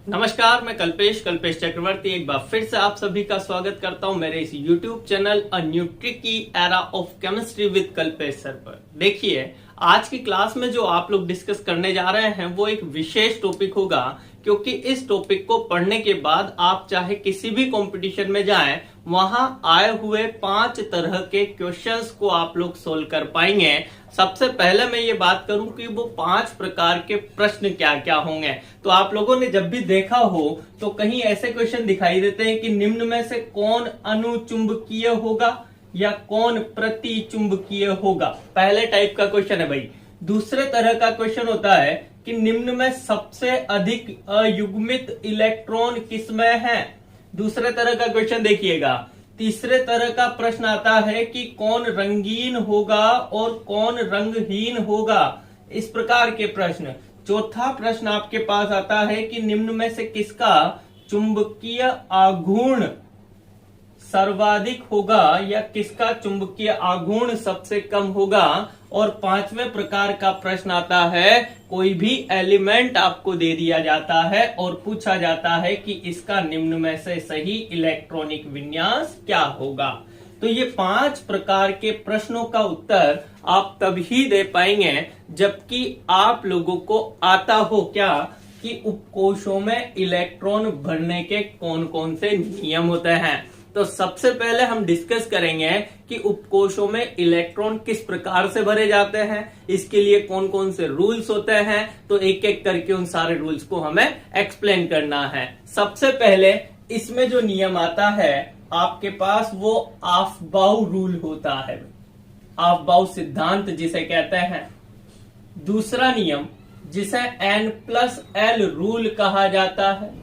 नमस्कार, मैं कल्पेश चक्रवर्ती एक बार फिर से आप सभी का स्वागत करता हूं मेरे इस YouTube channel a new tricky era of chemistry with Kalpesh sir पर। देखिए, आज की क्लास में जो आप लोग डिस्कस करने जा रहे हैं वो एक विशेष टॉपिक होगा, क्योंकि इस टॉपिक को पढ़ने के बाद आप चाहे किसी भी कंपटीशन में जाएं, वहां आए हुए 5 तरह के क्वेश्चंस को आप लोग सोल्व कर पाएंगे। सबसे पहले मैं ये बात करूं कि वो 5 प्रकार के प्रश्न क्या क्या होंगे। तो आप लोगों ने जब भी देखा हो तो कहीं ऐसे क्वेश्चन दिखाई देते हैं कि निम्न में से कौन अनुचुंबकीय होगा या कौन प्रतिचुंबकीय होगा। पहले टाइप का क्वेश्चन है भाई। दूसरे तरह का क्वेश्चन होता है कि निम्न में सबसे अधिक अयुग्मित इलेक्ट्रॉन किसमें है। दूसरे तरह का क्वेश्चन देखिएगा। तीसरे तरह का प्रश्न आता है कि कौन रंगीन होगा और कौन रंगहीन होगा, इस प्रकार के प्रश्न। चौथा प्रश्न आपके पास आता है कि निम्न में से किसका चुंबकीय आघूर्ण सर्वाधिक होगा या किसका चुंबकीय आघूर्ण सबसे कम होगा। और 5वें प्रकार का प्रश्न आता है, कोई भी एलिमेंट आपको दे दिया जाता है और पूछा जाता है कि इसका निम्न में से सही इलेक्ट्रॉनिक विन्यास क्या होगा। तो ये 5 प्रकार के प्रश्नों का उत्तर आप तभी दे पाएंगे जबकि आप लोगों को आता हो क्या कि उपकोशों में इलेक्ट्रॉन भरने के कौन कौन से नियम होते हैं। तो सबसे पहले हम डिस्कस करेंगे कि उपकोशों में इलेक्ट्रॉन किस प्रकार से भरे जाते हैं, इसके लिए कौन कौन से रूल्स होते हैं। तो एक एक करके उन सारे रूल्स को हमें एक्सप्लेन करना है। सबसे पहले इसमें जो नियम आता है आपके पास वो ऑफबाउ रूल होता है, ऑफबाउ सिद्धांत जिसे कहते हैं। दूसरा नियम जिसे N+L रूल कहा जाता है।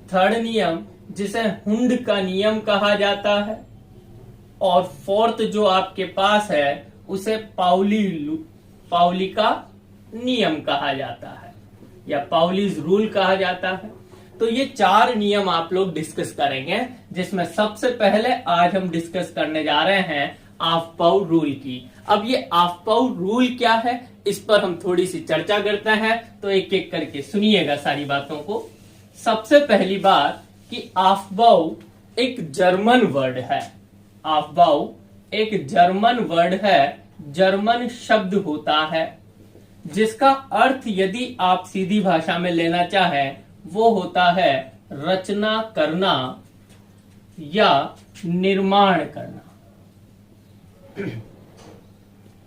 थर्ड नियम जिसे हुंड का नियम कहा जाता है। और फोर्थ जो आपके पास है उसे पाउली का नियम कहा जाता है या पाउलीज रूल कहा जाता है। तो ये 4 नियम आप लोग डिस्कस करेंगे, जिसमें सबसे पहले आज हम डिस्कस करने जा रहे हैं ऑफबाउ रूल की। अब ये ऑफबाउ रूल क्या है, इस पर हम थोड़ी सी चर्चा करते हैं। तो एक एक करके सुनिएगा सारी बातों को। सबसे पहली बात कि ऑफबाउ एक जर्मन वर्ड है। ऑफबाउ एक जर्मन वर्ड है, जर्मन शब्द होता है, जिसका अर्थ यदि आप सीधी भाषा में लेना चाहें वो होता है रचना करना या निर्माण करना।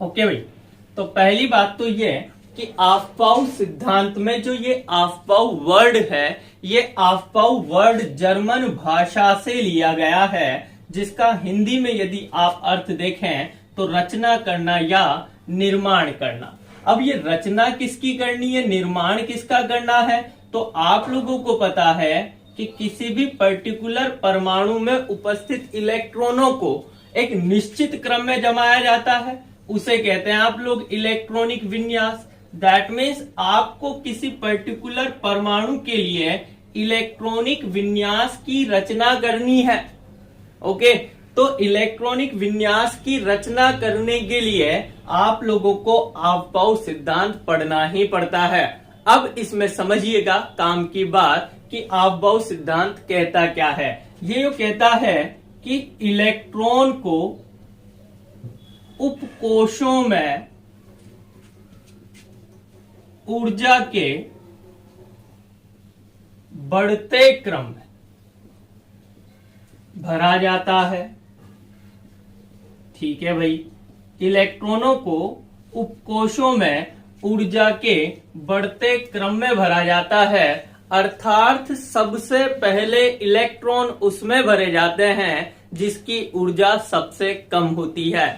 ओके भाई, तो पहली बात तो ये कि ऑफबाउ सिद्धांत में जो ये ऑफबाउ वर्ड है, ये ऑफबाउ वर्ड जर्मन भाषा से लिया गया है, जिसका हिंदी में यदि आप अर्थ देखें तो रचना करना या निर्माण करना। अब ये रचना किसकी करनी है, निर्माण किसका करना है। तो आप लोगों को पता है कि किसी भी पर्टिकुलर परमाणु में उपस्थित इलेक्ट्रॉनों को एक निश्चित क्रम में जमाया जाता है, उसे कहते हैं आप लोग इलेक्ट्रॉनिक विन्यास। दैट मीन्स आपको किसी पर्टिकुलर परमाणु के लिए इलेक्ट्रॉनिक विन्यास की रचना करनी है। ओके, तो इलेक्ट्रॉनिक विन्यास की रचना करने के लिए आप लोगों को ऑफबाउ सिद्धांत पढ़ना ही पड़ता है। अब इसमें समझिएगा काम की बात कि ऑफबाउ सिद्धांत कहता क्या है। ये कहता है कि इलेक्ट्रॉन को उपकोशों में ऊर्जा के बढ़ते क्रम में भरा जाता है। ठीक है भाई, इलेक्ट्रॉनों को उपकोशों में ऊर्जा के बढ़ते क्रम में भरा जाता है, अर्थात सबसे पहले इलेक्ट्रॉन उसमें भरे जाते हैं जिसकी ऊर्जा सबसे कम होती है।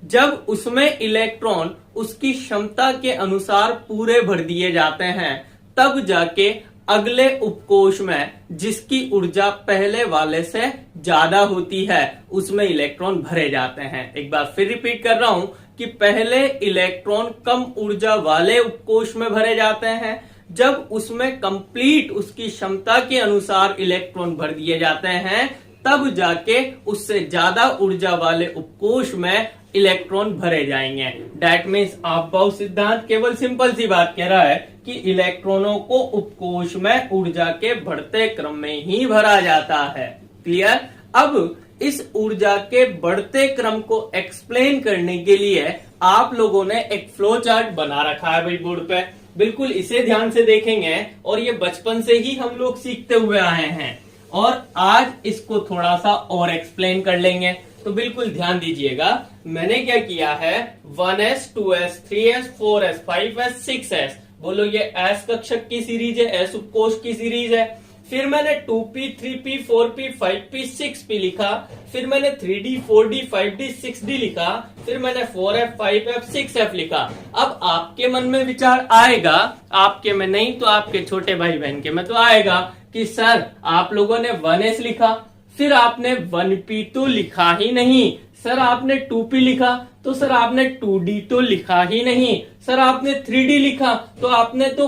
जब उसमें इलेक्ट्रॉन उसकी क्षमता के अनुसार पूरे भर दिए जाते हैं, तब जाके अगले उपकोश में जिसकी ऊर्जा पहले वाले से ज्यादा होती है उसमें इलेक्ट्रॉन भरे जाते हैं। एक बार फिर रिपीट कर रहा हूं कि पहले इलेक्ट्रॉन कम ऊर्जा वाले उपकोश में भरे जाते हैं, जब उसमें कंप्लीट उसकी क्षमता के अनुसार इलेक्ट्रॉन भर दिए जाते हैं तब जाके उससे ज्यादा ऊर्जा वाले उपकोष में इलेक्ट्रॉन भरे जाएंगे। दैट मीन्स अफबाउ सिद्धांत केवल सिंपल सी बात कह रहा है कि इलेक्ट्रॉनों को उपकोष में ऊर्जा के बढ़ते क्रम में ही भरा जाता है। क्लियर? अब इस ऊर्जा के बढ़ते क्रम को एक्सप्लेन करने के लिए आप लोगों ने एक फ्लो चार्ट बना रखा है भाई बोर्ड पे। बिल्कुल इसे ध्यान से देखेंगे और ये बचपन से ही हम लोग सीखते हुए आए हैं और आज इसको थोड़ा सा और एक्सप्लेन कर लेंगे। तो बिल्कुल ध्यान दीजिएगा, मैंने क्या किया है 1s 2s 3s 4s 5s 6s, बोलो ये s कक्षक की सीरीज है, s उपकोष की सीरीज है। फिर मैंने 2p 3p 4p 5p 6p लिखा, फिर मैंने 3d 4d 5d 6d लिखा, फिर मैंने 4f 5f 6f लिखा। अब आपके मन में विचार आएगा, आपके में नहीं तो आपके छोटे भाई बहन के में तो आएगा कि सर आप लोगों ने 1s लिखा, फिर आपने 1p तो लिखा ही नहीं, सर आपने 2p लिखा तो सर आपने 2d तो लिखा ही नहीं, सर आपने 3d लिखा तो आपने तो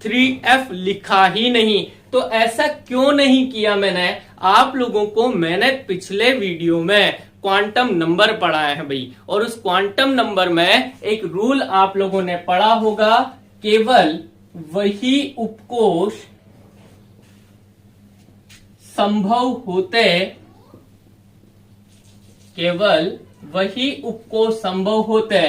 3f लिखा ही नहीं। तो ऐसा क्यों नहीं किया मैंने? आप लोगों को मैंने पिछले वीडियो में क्वांटम नंबर पढ़ाया है भाई, और उस क्वांटम नंबर में एक रूल आप लोगों ने पढ़ा होगा, केवल वही उपकोष संभव होते, केवल वही उपकोष संभव होते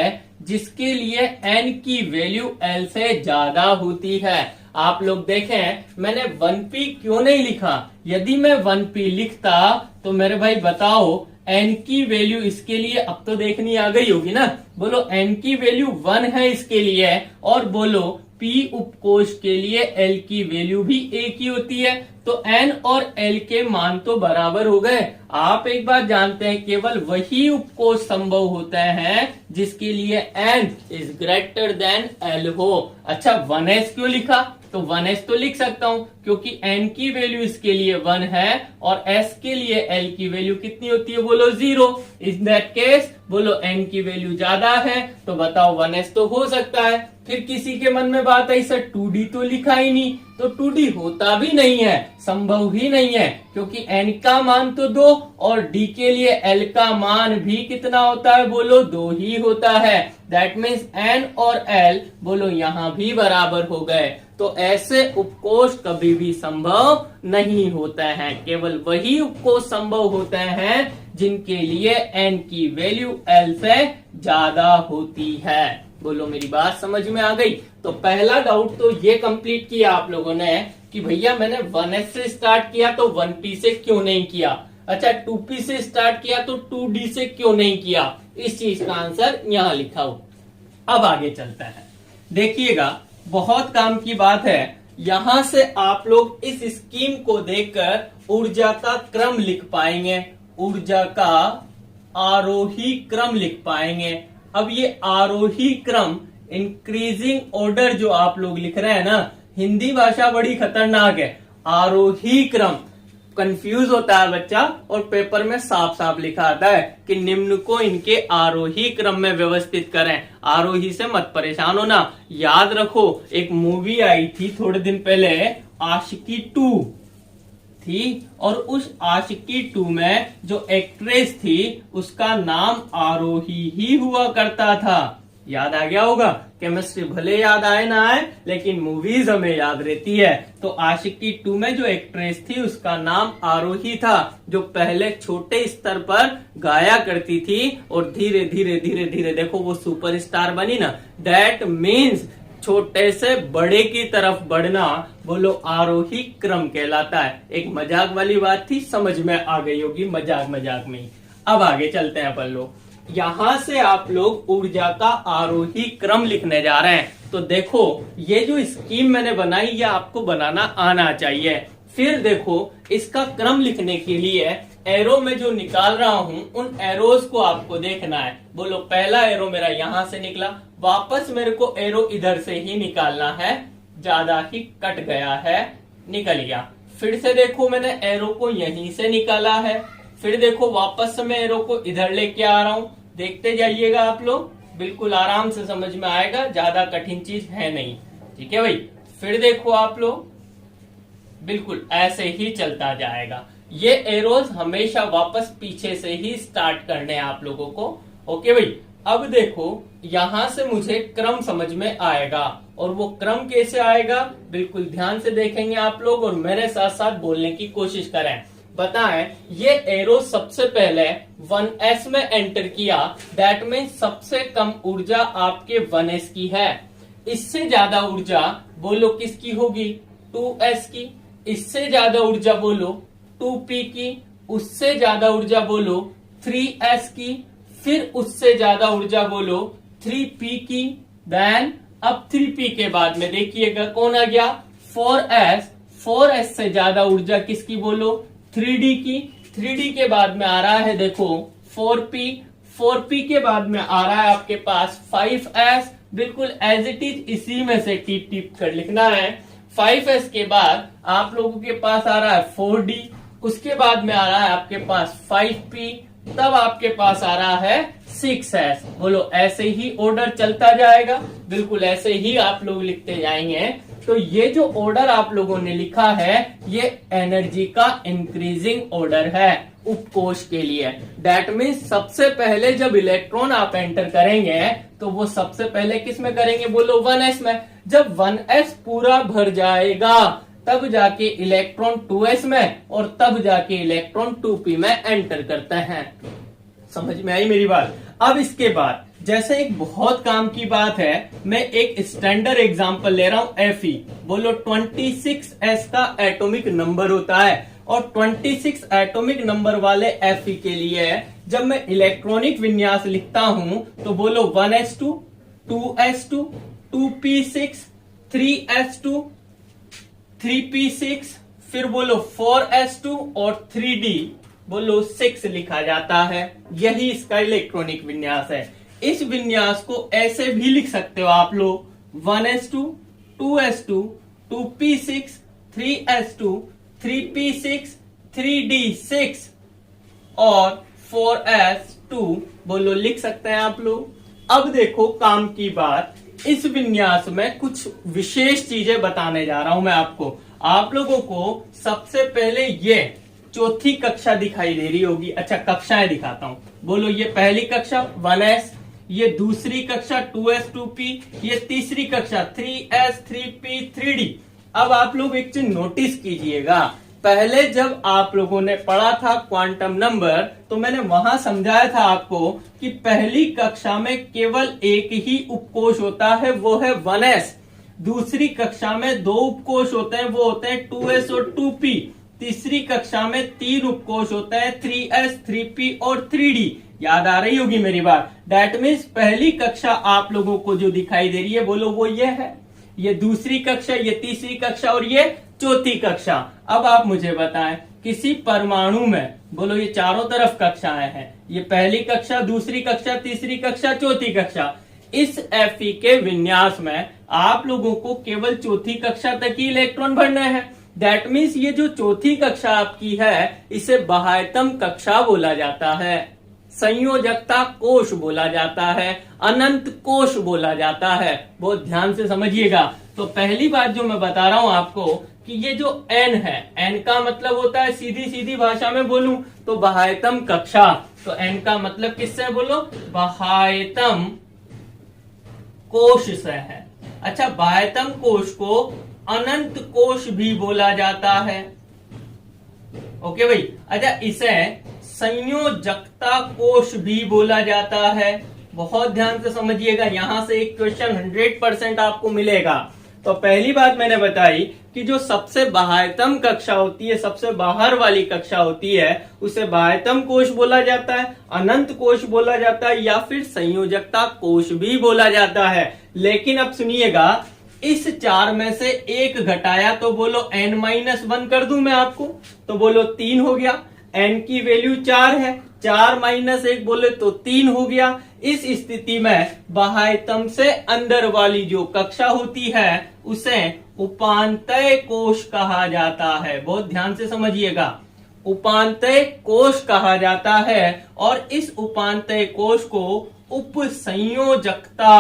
जिसके लिए n की वैल्यू l से ज्यादा होती है। आप लोग देखें मैंने 1p क्यों नहीं लिखा? यदि मैं 1p लिखता तो मेरे भाई बताओ n की वैल्यू इसके लिए अब तो देखनी आ गई होगी ना। बोलो n की वैल्यू 1 है इसके लिए, और बोलो p उपकोष के लिए l की वैल्यू भी एक ही होती है, तो n और l के मान तो बराबर हो गए। आप एक बात जानते हैं, केवल वही उपकोष संभव होता है जिसके लिए n is greater than l हो। अच्छा 1s क्यों लिखा? तो 1s तो लिख सकता हूं क्योंकि n की वैल्यू इसके लिए 1 है और s के लिए l की वैल्यू कितनी होती है? बोलो 0। इन दैट केस बोलो n की वैल्यू ज्यादा है तो बताओ 1s तो हो सकता है। फिर किसी के मन में बात आई सर 2d तो लिखा ही नहीं, तो 2d होता भी नहीं है, संभव ही नहीं है, क्योंकि n का मान तो 2 और d के लिए l का मान भी कितना होता है? बोलो 2 ही होता है। दैट मीन्स n और l बोलो यहां भी बराबर हो गए। तो ऐसे उपकोष कभी भी संभव नहीं होते हैं, केवल वही उपकोष संभव होते हैं जिनके लिए n की वैल्यू l से ज्यादा होती है। बोलो मेरी बात समझ में आ गई? तो पहला डाउट तो ये कंप्लीट किया आप लोगों ने कि भैया मैंने 1s से स्टार्ट किया तो 1p से क्यों नहीं किया। अच्छा 2p से स्टार्ट किया तो 2d से क्यों नहीं किया। इस चीज का आंसर यहां लिखा हो। अब आगे चलता है, देखिएगा बहुत काम की बात है। यहां से आप लोग इस स्कीम को देखकर ऊर्जा का क्रम लिख पाएंगे, ऊर्जा का आरोही क्रम लिख पाएंगे। अब ये आरोही क्रम इंक्रीजिंग ऑर्डर जो आप लोग लिख रहे हैं ना, हिंदी भाषा बड़ी खतरनाक है। आरोही क्रम कंफ्यूज होता है बच्चा और पेपर में साफ साफ लिखा आता है कि निम्न को इनके आरोही क्रम में व्यवस्थित करें। आरोही से मत परेशान होना, याद रखो एक मूवी आई थी थोड़े दिन पहले, आशिकी 2 थी, और उस आशिकी 2 में जो एक्ट्रेस थी उसका नाम आरोही ही हुआ करता था। याद आ गया होगा। केमिस्ट्री भले याद आए ना आए लेकिन मूवीज हमें याद रहती है। तो आशिकी 2 में जो एक्ट्रेस थी उसका नाम आरोही था, जो पहले छोटे स्तर पर गाया करती थी और धीरे धीरे धीरे धीरे देखो वो सुपरस्टार बनी ना। दैट मीन्स छोटे से बड़े की तरफ बढ़ना बोलो आरोही क्रम कहलाता है। एक मजाक वाली बात थी, समझ में आ गई होगी मजाक मजाक में ही। अब आगे चलते हैं अपन लोग। यहां से आप लोग ऊर्जा का आरोही क्रम लिखने जा रहे हैं। तो देखो ये जो स्कीम मैंने बनाई ये आपको बनाना आना चाहिए। फिर देखो इसका क्रम लिखने के लिए एरो में जो निकाल रहा हूं उन एरोज को आपको देखना है। बोलो पहला एरो मेरा यहां से निकला, वापस मेरे को एरो इधर से ही निकालना है, ज्यादा ही कट गया है, निकल गया। फिर से देखो मैंने एरो को यहीं से निकाला है, फिर देखो वापस से मैं एरो को इधर लेके आ रहा हूं। देखते जाइएगा आप लोग, बिल्कुल आराम से समझ में आएगा, ज्यादा कठिन चीज है नहीं। ठीक है भाई। फिर देखो आप लोग, बिल्कुल ऐसे ही चलता जाएगा। ये एरोज हमेशा वापस पीछे से ही स्टार्ट करने हैं आप लोगों को। ओके भाई, अब देखो यहां से मुझे क्रम समझ में आएगा, और वो क्रम कैसे आएगा बिल्कुल ध्यान से देखेंगे आप लोग, और मेरे साथ साथ बोलने की कोशिश करें। बताएं, ये एरो सबसे पहले 1s में एंटर किया, दैट मीन सबसे कम ऊर्जा आपके 1s की है। इससे ज्यादा ऊर्जा बोलो किसकी होगी, 2s की। इससे ज्यादा ऊर्जा बोलो 2p की। उससे ज्यादा ऊर्जा बोलो 3s की। फिर उससे ज्यादा ऊर्जा बोलो 3p की। देन अब 3p के बाद में देखिएगा कौन आ गया, 4s। 4s से ज्यादा ऊर्जा किसकी बोलो, 3d की। 3d के बाद में आ रहा है देखो 4p। 4p के बाद में आ रहा है आपके पास 5s। बिल्कुल एज इट इज इसी में से टिप टिप कर लिखना है। 5s के बाद आप लोगों के पास आ रहा है 4d। उसके बाद में आ रहा है आपके पास 5p। तब आपके पास आ रहा है 6s। बोलो ऐसे ही ऑर्डर चलता जाएगा, बिल्कुल ऐसे ही आप लोग लिखते जाएंगे। तो ये जो ऑर्डर आप लोगों ने लिखा है ये एनर्जी का इंक्रीजिंग ऑर्डर है उपकोष के लिए। दैट मीन्स सबसे पहले जब इलेक्ट्रॉन आप एंटर करेंगे तो वो सबसे पहले किस में करेंगे, बोलो 1s में। जब 1s पूरा भर जाएगा तब जाके इलेक्ट्रॉन 2s में, और तब जाके इलेक्ट्रॉन 2p में एंटर करते हैं। समझ में आई मेरी बात। अब इसके बाद जैसे एक बहुत काम की बात है, मैं एक स्टैंडर्ड एग्जांपल ले रहा हूं Fe। बोलो 26s का एटॉमिक नंबर होता है, और 26 एटॉमिक नंबर वाले Fe के लिए जब मैं इलेक्ट्रॉनिक विन्यास लिखता हूं तो बोलो 1s2, 2s2, 2p6, 3s2, 3p6, फिर बोलो 4s2 और 3d बोलो 6 लिखा जाता है। यही इसका इलेक्ट्रॉनिक विन्यास है। इस विन्यास को ऐसे भी लिख सकते हो आप लोग 1s2, 2s2, 2p6, 3s2, 3p6, 3d6 और 4s2 बोलो लिख सकते हैं आप लोग। अब देखो काम की बात, इस विन्यास में कुछ विशेष चीजें बताने जा रहा हूं मैं आपको। आप लोगों को सबसे पहले ये चौथी कक्षा दिखाई दे रही होगी। अच्छा, कक्षाएं दिखाता हूं। बोलो ये पहली कक्षा 1s, ये दूसरी कक्षा 2s 2p, ये तीसरी कक्षा 3s 3p 3d। अब आप लोग एक चीज नोटिस कीजिएगा, पहले जब आप लोगों ने पढ़ा था क्वांटम नंबर तो मैंने वहां समझाया था आपको कि पहली कक्षा में केवल एक ही उपकोष होता है, वो है 1s। दूसरी कक्षा में 2 उपकोष होते हैं, वो होते हैं 2s और 2p। तीसरी कक्षा में 3 उपकोष होते हैं, 3s 3p और 3d। याद आ रही होगी मेरी बात। दैट मीन्स पहली कक्षा आप लोगों को जो दिखाई दे रही है बोलो वो ये है, ये दूसरी कक्षा, ये तीसरी कक्षा और ये चौथी कक्षा। अब आप मुझे बताएं किसी परमाणु में बोलो ये चारों तरफ कक्षाएं हैं, ये पहली कक्षा, दूसरी कक्षा, तीसरी कक्षा, चौथी कक्षा। इस Fe के विन्यास में आप लोगों को केवल चौथी कक्षा तक ही इलेक्ट्रॉन भरने हैं। दैट मीन्स ये जो चौथी कक्षा आपकी है इसे बाह्यतम कक्षा बोला जाता है, संयोजकता कोश बोला जाता है, अनंत कोश बोला जाता है। बहुत ध्यान से समझिएगा। तो पहली बात जो मैं बता रहा हूं आपको कि ये जो n है, n का मतलब होता है, सीधी सीधी भाषा में बोलूं तो बाह्यतम कक्षा। तो n का मतलब किससे बोलो, बाह्यतम कोश से है। अच्छा, बाह्यतम कोश को अनंत कोश भी बोला जाता है। ओके भाई। अच्छा, इसे संयोजकता कोश भी बोला जाता है। बहुत ध्यान से समझिएगा, यहां से एक क्वेश्चन 100% आपको मिलेगा। तो पहली बात मैंने बताई कि जो सबसे बाह्यतम कक्षा होती है, सबसे बाहर वाली कक्षा होती है, उसे बाह्यतम कोश बोला जाता है, अनंत कोश बोला जाता है, या फिर संयोजकता कोश भी बोला जाता है। लेकिन अब सुनिएगा, इस 4 में से एक घटाया तो बोलो n-1 कर दूं मैं आपको, तो बोलो 3 हो गया। n की वैल्यू 4 है, 4 - 1 बोले तो 3 हो गया। इस स्थिति में बाह्यतम से अंदर वाली जो कक्षा होती है उसे उपांतय कोश कहा जाता है। बहुत ध्यान से समझिएगा, उपांतय कोश कहा जाता है। और इस उपांतय कोश को उपसंयोजकता,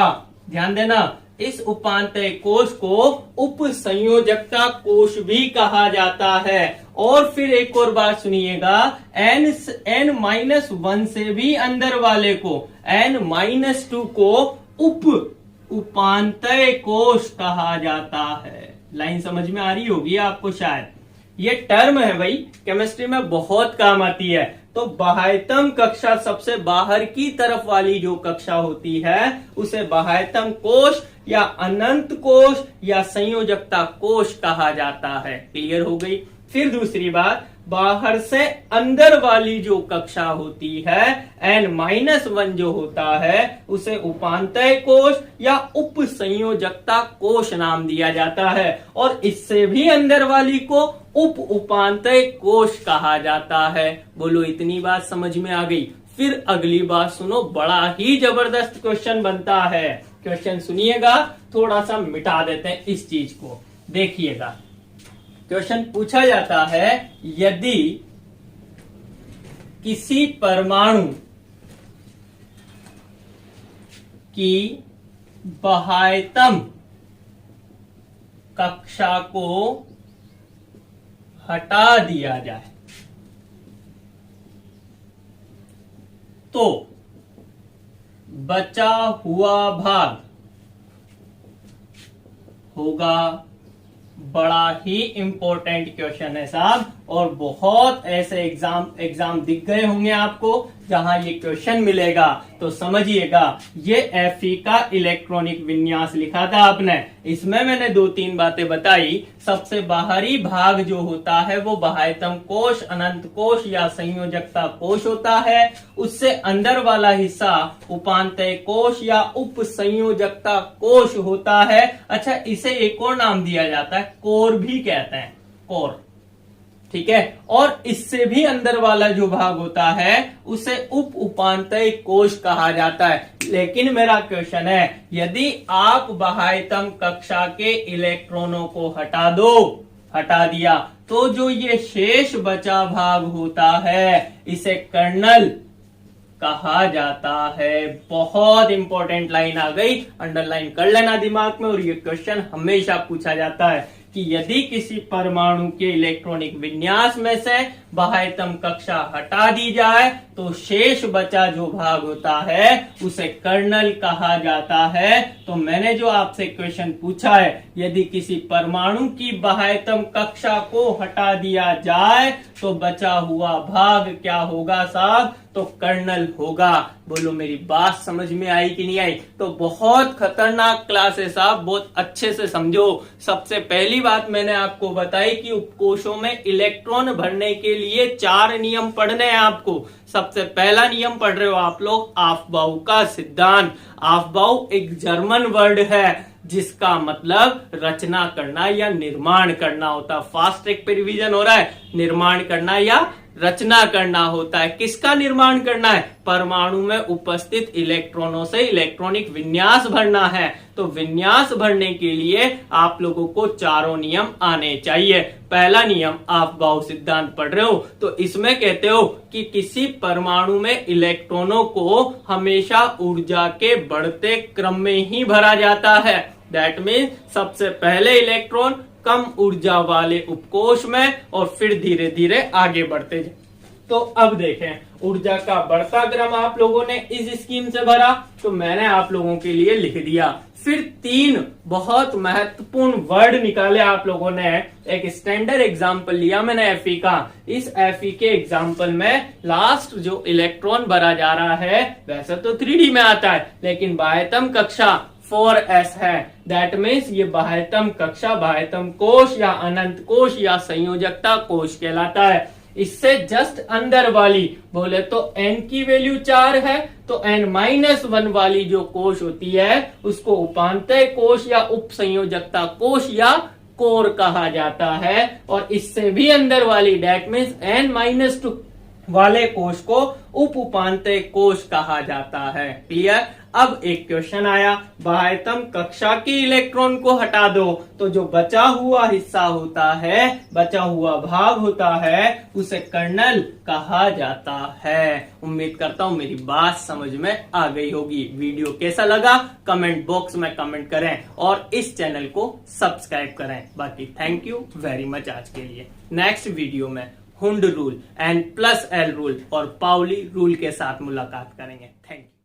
ध्यान देना, इस उपांतय कोश को उप संयोजकता कोश भी कहा जाता है। और फिर एक और बात सुनिएगा, n-1 से भी अंदर वाले को n-2 को उपांतय कोश कहा जाता है। लाइन समझ में आ रही होगी आपको शायद। ये टर्म है भाई, केमिस्ट्री में बहुत काम आती है। तो बाह्यतम कक्षा, सबसे बाहर की तरफ वाली जो कक्षा होती है उसे बाह्यतम कोश या अनंत कोश या संयोजकता कोश कहा जाता है। क्लियर हो गई। फिर दूसरी बात, बाहर से अंदर वाली जो कक्षा होती है n-1 जो होता है उसे उपांतय कोश या उप संयोजकता कोश नाम दिया जाता है। और इससे भी अंदर वाली को उप उपांतय कोश कहा जाता है। बोलो इतनी बात समझ में आ गई। फिर अगली बात सुनो, बड़ा ही जबरदस्त क्वेश्चन बनता है। क्वेश्चन सुनिएगा, थोड़ा सा मिटा देते हैं इस चीज को। देखिएगा, क्वेश्चन पूछा जाता है, यदि किसी परमाणु की बाह्यतम कक्षा को हटा दिया जाए तो बचा हुआ भाग होगा। बड़ा ही इंपॉर्टेंट क्वेश्चन है साहब, और बहुत ऐसे एग्जाम दिख गए होंगे आपको जहां ये क्वेश्चन मिलेगा। तो समझिएगा, ये Fe का इलेक्ट्रॉनिक विन्यास लिखा था आपने, इसमें मैंने 2-3 बातें बताई। सबसे बाहरी भाग जो होता है वो बाह्यतम कोश, अनंत कोश या संयोजकता कोश होता है। उससे अंदर वाला हिस्सा उपांतय कोश या उप संयोजकता कोश होता है। अच्छा, इसे एक और नाम दिया जाता है, कोर भी कहते हैं, कोर। ठीक है। और इससे भी अंदर वाला जो भाग होता है उसे उप उपांतय कोश कहा जाता है। लेकिन मेरा क्वेश्चन है, यदि आप बाह्यतम कक्षा के इलेक्ट्रॉनों को हटा दिया तो जो ये शेष बचा भाग होता है इसे कर्नल कहा जाता है। बहुत इंपॉर्टेंट लाइन आ गई, अंडरलाइन कर लेना दिमाग में। और ये क्वेश्चन हमेशा पूछा जाता है कि यदि किसी परमाणु के इलेक्ट्रॉनिक विन्यास में से बाह्यतम कक्षा हटा दी जाए तो शेष बचा जो भाग होता है उसे कर्नल कहा जाता है। तो मैंने जो आपसे क्वेश्चन पूछा है, यदि किसी परमाणु की बाह्यतम कक्षा को हटा दिया जाए तो बचा हुआ भाग क्या होगा साहब? तो कर्नल होगा। बोलो मेरी बात समझ में आई कि नहीं आई? तो बहुत खतरनाक क्लास है साहब, बहुत अच्छे से समझो। सबसे पहली बात मैंने आपको बताई कि उपकोशों में इलेक्ट्रॉन भरने के लिए 4 नियम पढ़ने हैं आपको। सबसे पहला नियम पढ़ रहे हो आप लोग, ऑफबाउ का सिद्धांत। ऑफबाउ एक जर्मन वर्ड है जिसका मतलब रचना करना या निर्माण करना होता है। फास्ट ट्रैक पे रिवीजन हो रहा है, निर्माण करना या रचना करना होता है। किसका निर्माण करना है? परमाणु में उपस्थित इलेक्ट्रॉनों से इलेक्ट्रॉनिक विन्यास भरना है। तो विन्यास भरने के लिए आप लोगों को 4 नियम आने चाहिए। पहला नियम, ऑफबाउ सिद्धांत पढ़ रहे हो तो इसमें कहते हो कि किसी परमाणु में इलेक्ट्रॉनों को हमेशा ऊर्जा के बढ़ते क्रम में ही भरा जाता है। दैट मीन सबसे पहले इलेक्ट्रॉन कम ऊर्जा वाले उपकोश में और फिर धीरे धीरे आगे बढ़ते जाए। तो अब देखें, ऊर्जा का बढ़ता क्रम आप लोगों ने इस स्कीम से भरा, तो मैंने आप लोगों के लिए लिख दिया। फिर 3 बहुत महत्वपूर्ण वर्ड निकाले आप लोगों ने। एक स्टैंडर्ड एग्जाम्पल लिया मैंने Fe का। इस Fe के एग्जाम्पल में लास्ट जो इलेक्ट्रॉन भरा जा रहा है वैसे तो 3D में आता है, लेकिन बाह्यतम कक्षा 4s है। दैट मीन्स ये बाह्यतम कक्षा, बाह्यतम कोश या अनंत कोश या संयोजकता कोश कहलाता है। इससे जस्ट अंदर वाली बोले तो n की वैल्यू 4 है, तो n-1 वाली जो कोश होती है उसको उपांतय कोश या उप संयोजकता कोश या कोर कहा जाता है। और इससे भी अंदर वाली दैट मीन्स n-2 वाले कोश को उप उपांतय कोश कहा जाता है। क्लियर? अब एक क्वेश्चन आया, बाह्यतम कक्षा के इलेक्ट्रॉन को हटा दो तो जो बचा हुआ हिस्सा होता है, बचा हुआ भाग होता है, उसे कर्नल कहा जाता है। उम्मीद करता हूं मेरी बात समझ में आ गई होगी। वीडियो कैसा लगा कमेंट बॉक्स में कमेंट करें और इस चैनल को सब्सक्राइब करें। बाकी थैंक यू वेरी मच आज के लिए। नेक्स्ट वीडियो में हुंड रूल, N+L रूल और पाउली रूल के साथ मुलाकात करेंगे। Thank you.